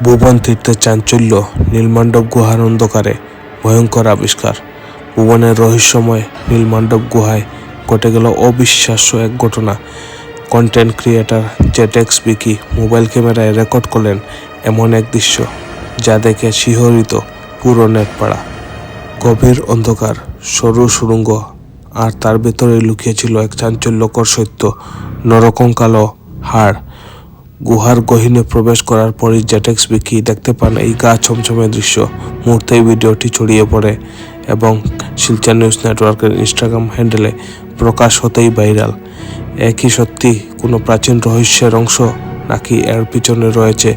ভুবন তীর্থের চাঞ্চল্য, নীলমান্ডব গুহার অন্ধকারে ভয়ঙ্কর আবিষ্কার। ভুবনের রহস্যময় নীলমান্ডব গুহায় ঘটে গেল অবিশ্বাস্য এক ঘটনা। কন্টেন্ট ক্রিয়েটর জেটেক্স বিকি মোবাইল ক্যামেরায় রেকর্ড করলেন এমন এক দৃশ্য যা দেখে শিহরিত পুরো নেটপাড়া। গভীর অন্ধকার, সরু সুড়ঙ্গ, আর তার ভেতরে লুকিয়ে ছিল এক চাঞ্চল্যকর সত্য, নরকঙ্কালো হাড়। গুহার গহীনে প্রবেশ করার পরই জেটেক্স বিকি দেখতে পান এই গা ছমছমে দৃশ্য। মুহূর্তেই ভিডিওটি ছড়িয়ে পড়ে এবং শিলচর নিউজ নেটওয়ার্কের ইনস্টাগ্রাম হ্যান্ডেলে প্রকাশ হতেই ভাইরাল। একই সত্যি কোনো প্রাচীন রহস্যের অংশ, নাকি এর পিছনে রয়েছে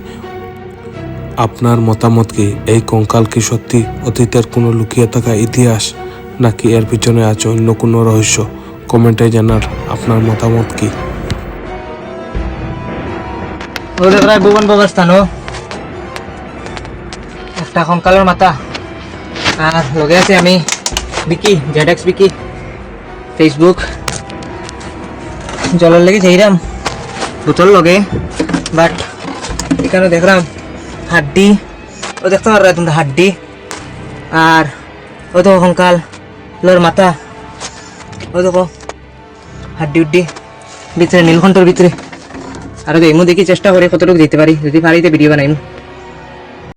আপনার মতামত কি? এই কঙ্কাল কি সত্যি অতীতের কোনো লুকিয়ে থাকা ইতিহাস, নাকি এর পিছনে আছে অন্য কোনো রহস্য? কমেন্টে জানার আপনার মতামত কি। ভুবন বাবার স্থান একটা কঙ্কালের মাথা, আর লগে আছে আমি বিকি, জেডেক্স বিকি। ফেসবুক জলের লেগে যাইরাম বোতল লগে, বাট এখানে দেখলাম হাড্ডি। ও দেখতে পারো তুমি হাড্ডি, আর ও দেখো কঙ্কাল লোর মাথা, ও দেখো হাড্ডি উড্ডি ভিতরে, নীলকণ্ঠর ভিতরে। আর এমন দেখি চেষ্টা করি কতটুকু দিতে পারি, যদি পারি তো ভিডিও বানাইম।